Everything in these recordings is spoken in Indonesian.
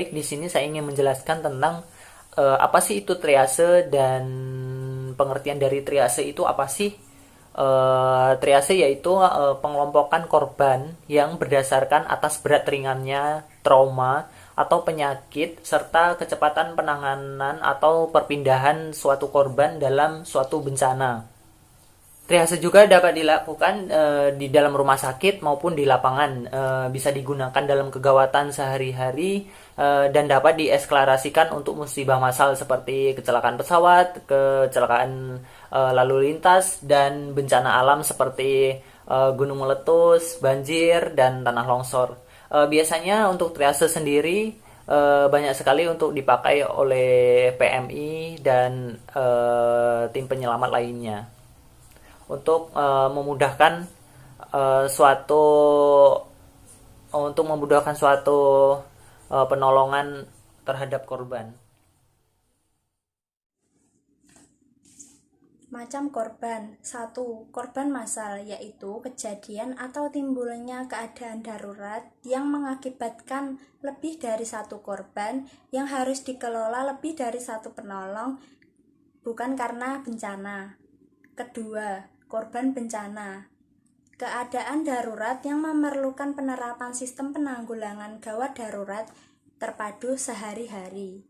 baik, di sini saya ingin menjelaskan tentang apa sih itu triase dan pengertian dari triase itu apa sih? Triase yaitu pengelompokan korban yang berdasarkan atas berat ringannya trauma atau penyakit serta kecepatan penanganan atau perpindahan suatu korban dalam suatu bencana. Triase juga dapat dilakukan di dalam rumah sakit maupun di lapangan. Bisa digunakan dalam kegawatan sehari-hari dan dapat diesklarasikan untuk musibah massal seperti kecelakaan pesawat, kecelakaan lalu lintas, dan bencana alam seperti gunung meletus, banjir, dan tanah longsor. Biasanya untuk triase sendiri banyak sekali untuk dipakai oleh PMI dan tim penyelamat lainnya untuk memudahkan suatu penolongan terhadap korban. Macam korban. 1. Korban massal, yaitu kejadian atau timbulnya keadaan darurat yang mengakibatkan lebih dari satu korban yang harus dikelola lebih dari satu penolong, bukan karena bencana. Kedua, korban bencana. Keadaan darurat yang memerlukan penerapan sistem penanggulangan gawat darurat terpadu sehari-hari.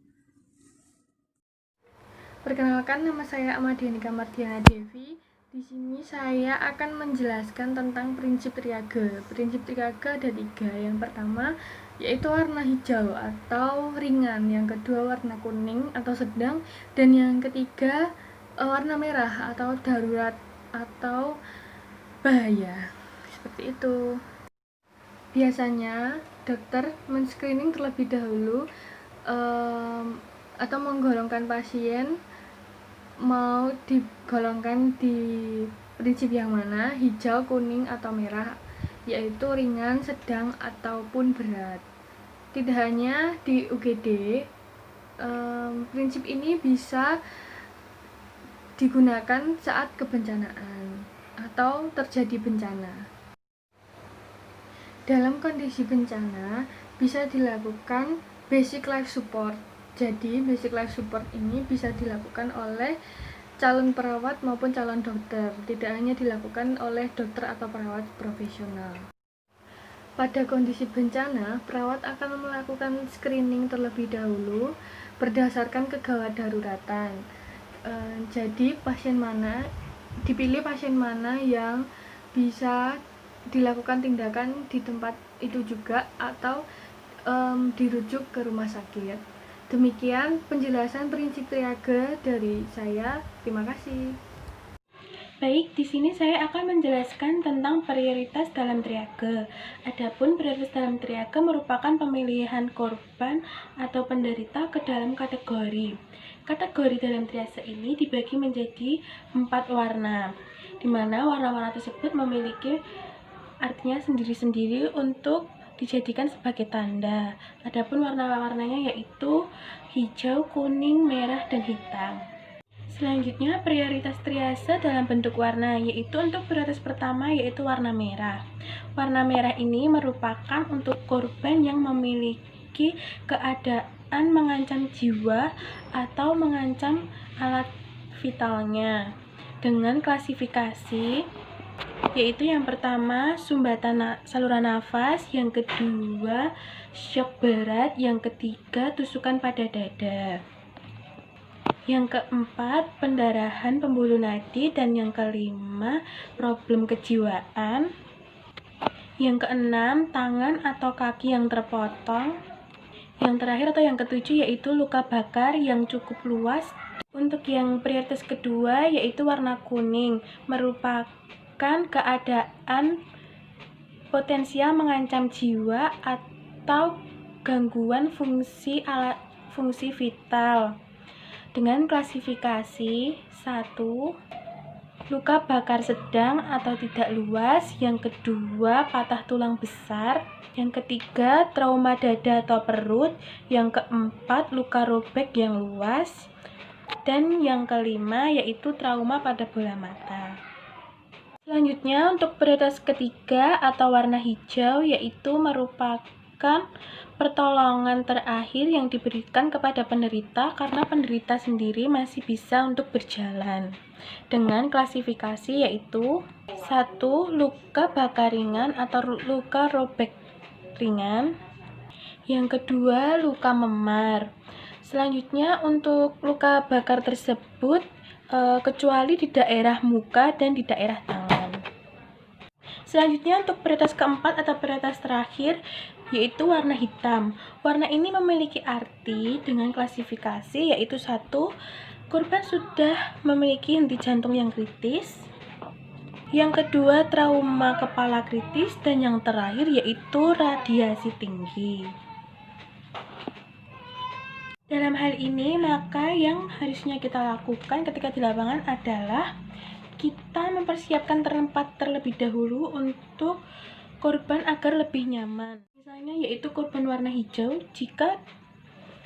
Perkenalkan, nama saya Ahmadiyani Kamardiana Devi. Di sini saya akan menjelaskan tentang prinsip triage. Prinsip triage ada 3. Yang pertama yaitu warna hijau atau ringan, yang kedua warna kuning atau sedang, dan yang ketiga warna merah atau darurat atau bahaya. Seperti itu. Biasanya dokter men-screening terlebih dahulu atau menggolongkan pasien mau digolongkan di prinsip yang mana, hijau, kuning, atau merah, yaitu ringan, sedang, ataupun berat. Tidak hanya di UGD, prinsip ini bisa digunakan saat kebencanaan atau terjadi bencana. Dalam kondisi bencana bisa dilakukan basic life support. Jadi basic life support ini bisa dilakukan oleh calon perawat maupun calon dokter, tidak hanya dilakukan oleh dokter atau perawat profesional. Pada kondisi bencana, perawat akan melakukan screening terlebih dahulu berdasarkan kegawat daruratan. Jadi dipilih pasien mana yang bisa dilakukan tindakan di tempat itu juga atau dirujuk ke rumah sakit. Demikian penjelasan prinsip triage dari saya. Terima kasih. Baik, di sini saya akan menjelaskan tentang prioritas dalam triage. Adapun prioritas dalam triage merupakan pemilihan korban atau penderita ke dalam kategori. Kategori dalam triase ini dibagi menjadi 4 warna, di mana warna-warna tersebut memiliki artinya sendiri-sendiri untuk dijadikan sebagai tanda. Adapun warna-warnanya yaitu hijau, kuning, merah, dan hitam. Selanjutnya, prioritas triase dalam bentuk warna, yaitu untuk prioritas pertama yaitu warna merah. Warna merah ini merupakan untuk korban yang memiliki keadaan mengancam jiwa atau mengancam alat vitalnya. Dengan klasifikasi yaitu yang pertama sumbatan saluran nafas, yang kedua syok berat, yang ketiga tusukan pada dada, yang keempat pendarahan pembuluh nadi, dan yang kelima problem kejiwaan, yang keenam tangan atau kaki yang terpotong, yang terakhir atau yang ketujuh yaitu luka bakar yang cukup luas. Untuk yang prioritas kedua yaitu warna kuning, merupakan keadaan potensial mengancam jiwa atau gangguan fungsi vital. Dengan klasifikasi 1. Luka bakar sedang atau tidak luas, yang kedua patah tulang besar, yang ketiga trauma dada atau perut, yang keempat luka robek yang luas, dan yang kelima yaitu trauma pada bola mata. Selanjutnya untuk prioritas ketiga atau warna hijau yaitu merupakan merupakan pertolongan terakhir yang diberikan kepada penderita karena penderita sendiri masih bisa untuk berjalan. Dengan klasifikasi yaitu 1. Luka bakar ringan atau luka robek ringan. Yang kedua, luka memar. Selanjutnya untuk luka bakar tersebut kecuali di daerah muka dan di daerah tangan. Selanjutnya untuk prioritas keempat atau prioritas terakhir yaitu warna hitam. Warna ini memiliki arti dengan klasifikasi yaitu 1. Korban sudah memiliki henti jantung yang kritis. Yang kedua, trauma kepala kritis. Dan yang terakhir yaitu radiasi tinggi. Dalam hal ini, maka yang harusnya kita lakukan ketika di lapangan adalah kita mempersiapkan tempat terlebih dahulu untuk korban agar lebih nyaman. Misalnya yaitu korban warna hijau, jika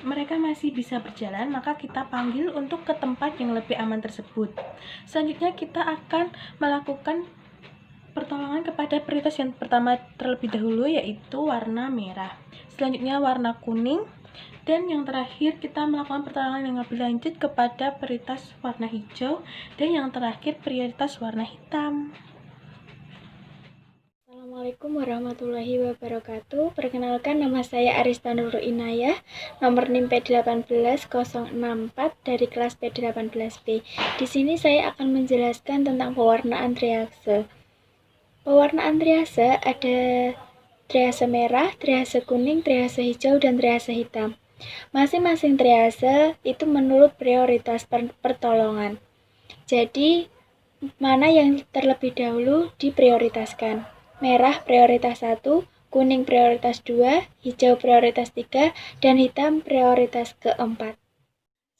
mereka masih bisa berjalan, maka kita panggil untuk ke tempat yang lebih aman tersebut. Selanjutnya kita akan melakukan pertolongan kepada prioritas yang pertama terlebih dahulu yaitu warna merah. Selanjutnya warna kuning. Dan yang terakhir kita melakukan pertolongan yang lebih lanjut kepada prioritas warna hijau. Dan yang terakhir prioritas warna hitam. Assalamualaikum warahmatullahi wabarakatuh. Perkenalkan, nama saya Arista Nurul Inayah, nomor NIM P18064 dari kelas P18B. Di sini saya akan menjelaskan tentang pewarnaan triase. Pewarnaan triase ada triase merah, triase kuning, triase hijau, dan triase hitam. Masing-masing triase itu menurut prioritas pertolongan. Jadi, mana yang terlebih dahulu diprioritaskan? Merah prioritas 1, kuning prioritas 2, hijau prioritas 3, dan hitam prioritas keempat.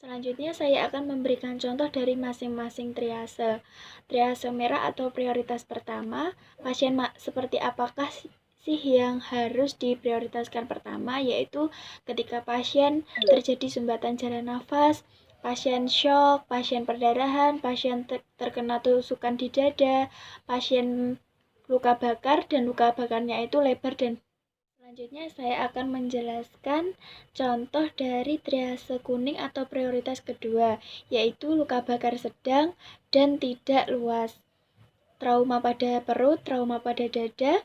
Selanjutnya saya akan memberikan contoh dari masing-masing triase. Triase merah atau prioritas pertama, pasien seperti apakah sih yang harus diprioritaskan pertama, yaitu ketika pasien terjadi sumbatan jalan nafas, pasien shock, pasien perdarahan, pasien terkena tusukan di dada, pasien luka bakar dan luka bakarnya itu lebar. Dan selanjutnya saya akan menjelaskan contoh dari triase kuning atau prioritas kedua, yaitu luka bakar sedang dan tidak luas, trauma pada perut, trauma pada dada,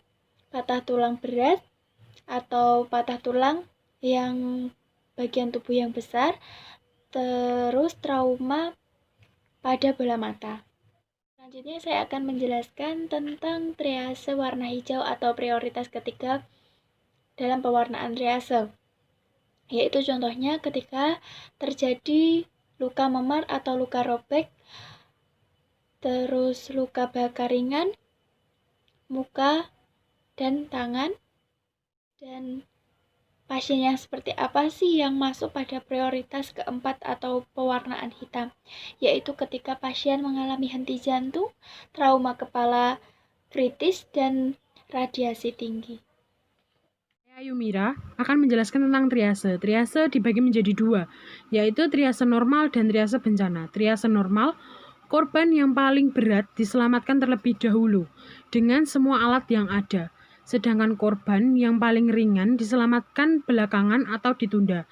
patah tulang berat atau patah tulang yang bagian tubuh yang besar, terus trauma pada bola mata. Selanjutnya saya akan menjelaskan tentang triase warna hijau atau prioritas ketiga dalam pewarnaan triase, yaitu contohnya ketika terjadi luka memar atau luka robek, terus luka bakar ringan, muka, dan tangan. Dan pasien yang seperti apa sih yang masuk pada prioritas keempat atau pewarnaan hitam? Yaitu ketika pasien mengalami henti jantung, trauma kepala kritis, dan radiasi tinggi. Saya Yumira akan menjelaskan tentang triase. Triase dibagi menjadi 2, yaitu triase normal dan triase bencana. Triase normal, korban yang paling berat diselamatkan terlebih dahulu dengan semua alat yang ada. Sedangkan korban yang paling ringan diselamatkan belakangan atau ditunda.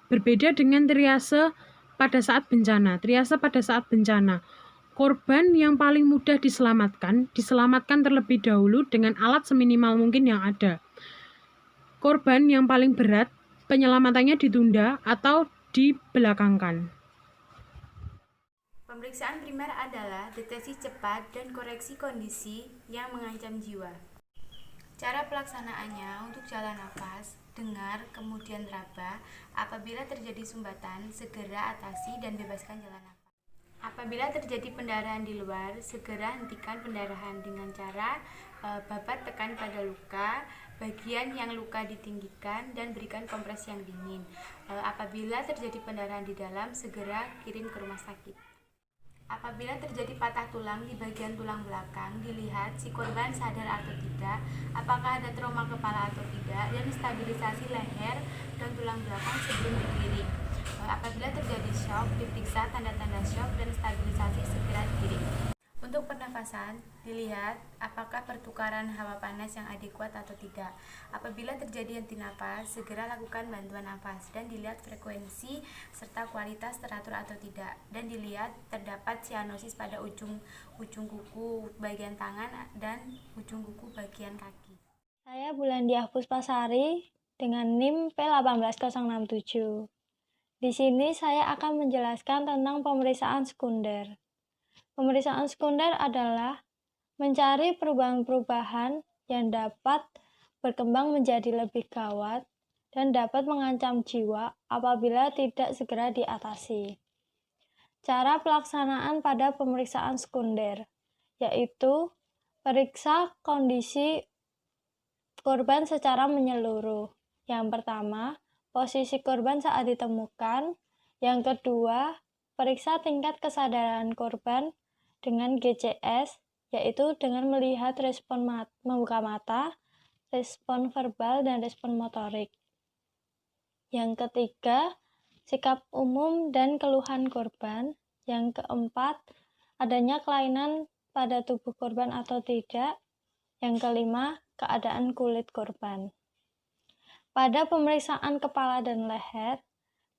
Berbeda dengan triase pada saat bencana. Triase pada saat bencana, korban yang paling mudah diselamatkan terlebih dahulu dengan alat seminimal mungkin yang ada. Korban yang paling berat, penyelamatannya ditunda atau dibelakangkan. Pemeriksaan primer adalah deteksi cepat dan koreksi kondisi yang mengancam jiwa. Cara pelaksanaannya untuk jalan nafas, dengar, kemudian raba. Apabila terjadi sumbatan, segera atasi dan bebaskan jalan nafas. Apabila terjadi pendarahan di luar, segera hentikan pendarahan dengan cara babat tekan pada luka, bagian yang luka ditinggikan dan berikan kompres yang dingin. Apabila terjadi pendarahan di dalam, segera kirim ke rumah sakit. Apabila terjadi patah tulang di bagian tulang belakang, dilihat si korban sadar atau tidak, apakah ada trauma kepala atau tidak, dan stabilisasi leher dan tulang belakang sebelum dikirim. Apabila terjadi shock, diperiksa tanda-tanda shock dan stabilisasi segera dikirim. Untuk pernafasan, dilihat apakah pertukaran hawa panas yang adekuat atau tidak. Apabila terjadi henti napas, segera lakukan bantuan nafas dan dilihat frekuensi serta kualitas teratur atau tidak. Dan dilihat terdapat sianosis pada ujung kuku bagian tangan dan ujung kuku bagian kaki. Saya Bulandiah Puspasari dengan NIM P18067. Di sini saya akan menjelaskan tentang pemeriksaan sekunder. Pemeriksaan sekunder adalah mencari perubahan-perubahan yang dapat berkembang menjadi lebih gawat dan dapat mengancam jiwa apabila tidak segera diatasi. Cara pelaksanaan pada pemeriksaan sekunder, yaitu periksa kondisi korban secara menyeluruh. Yang pertama, posisi korban saat ditemukan. Yang kedua, periksa tingkat kesadaran korban dengan GCS, yaitu dengan melihat respon membuka mata, respon verbal, dan respon motorik. Yang ketiga, sikap umum dan keluhan korban. Yang keempat, adanya kelainan pada tubuh korban atau tidak. Yang kelima, keadaan kulit korban. Pada pemeriksaan kepala dan leher,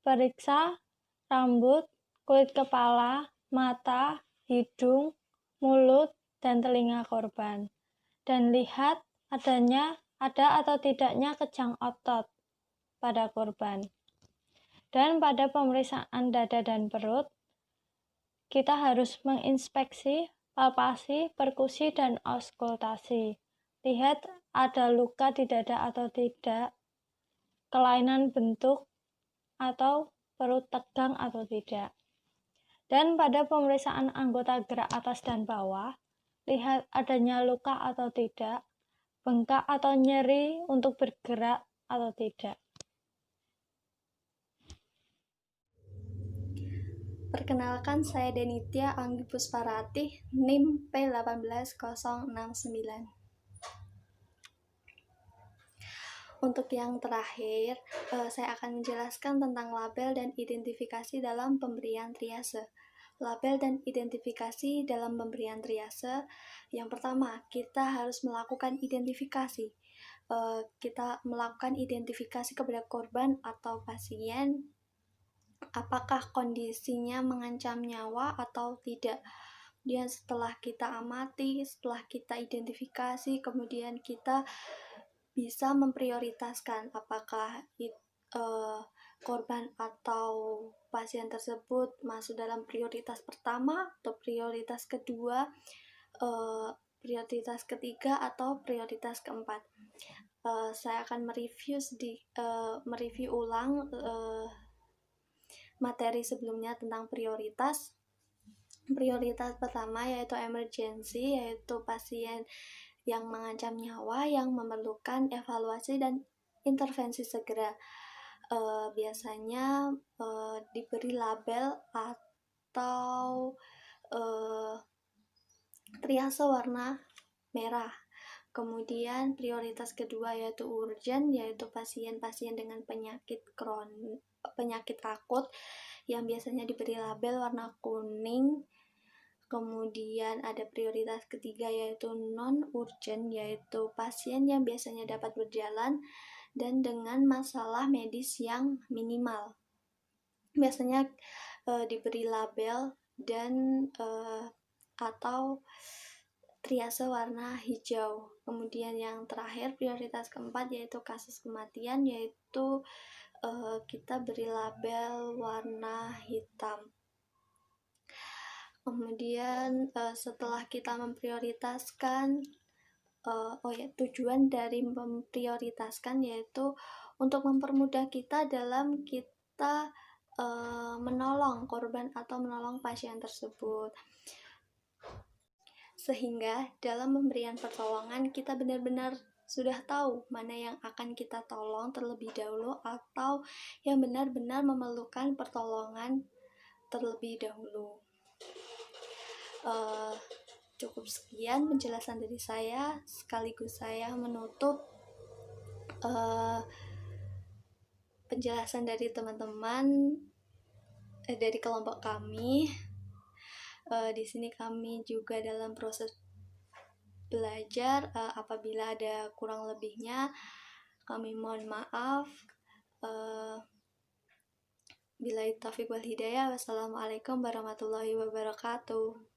periksa rambut, kulit kepala, mata, hidung, mulut, dan telinga korban. Dan lihat ada atau tidaknya kejang otot pada korban. Dan pada pemeriksaan dada dan perut, kita harus menginspeksi, palpasi, perkusi, dan auskultasi. Lihat ada luka di dada atau tidak, kelainan bentuk, atau perut tegang atau tidak. Dan pada pemeriksaan anggota gerak atas dan bawah, lihat adanya luka atau tidak, bengkak atau nyeri untuk bergerak atau tidak. Perkenalkan, saya Denitya Anggi Pusparatih, NIM P18069. Untuk yang terakhir, saya akan menjelaskan tentang label dan identifikasi dalam pemberian triase. Label dan identifikasi dalam pemberian triase. Yang pertama, kita harus melakukan identifikasi. Kita melakukan identifikasi kepada korban atau pasien, apakah kondisinya mengancam nyawa atau tidak. Kemudian setelah kita amati, setelah kita identifikasi, kemudian kita bisa memprioritaskan apakah korban atau pasien tersebut masuk dalam prioritas pertama atau prioritas kedua, prioritas ketiga atau prioritas keempat. Saya akan mereview ulang materi sebelumnya tentang prioritas. Prioritas pertama yaitu emergency, yaitu pasien yang mengancam nyawa yang memerlukan evaluasi dan intervensi segera. Biasanya diberi label atau triase warna merah. Kemudian prioritas kedua yaitu urgent, yaitu pasien-pasien dengan penyakit akut yang biasanya diberi label warna kuning. Kemudian ada prioritas ketiga yaitu non-urgent, yaitu pasien yang biasanya dapat berjalan dan dengan masalah medis yang minimal. Biasanya diberi label dan atau triase warna hijau. Kemudian yang terakhir prioritas keempat yaitu kasus kematian, yaitu kita beri label warna hitam. Kemudian setelah kita memprioritaskan, tujuan dari memprioritaskan yaitu untuk mempermudah kita dalam kita menolong korban atau menolong pasien tersebut, sehingga dalam pemberian pertolongan kita benar-benar sudah tahu mana yang akan kita tolong terlebih dahulu atau yang benar-benar memerlukan pertolongan terlebih dahulu. Cukup sekian penjelasan dari saya, sekaligus saya menutup penjelasan dari teman-teman dari kelompok kami. Di sini kami juga dalam proses belajar. Apabila ada kurang lebihnya, kami mohon maaf. Billahi taufiq wal hidayah. Wassalamualaikum warahmatullahi wabarakatuh.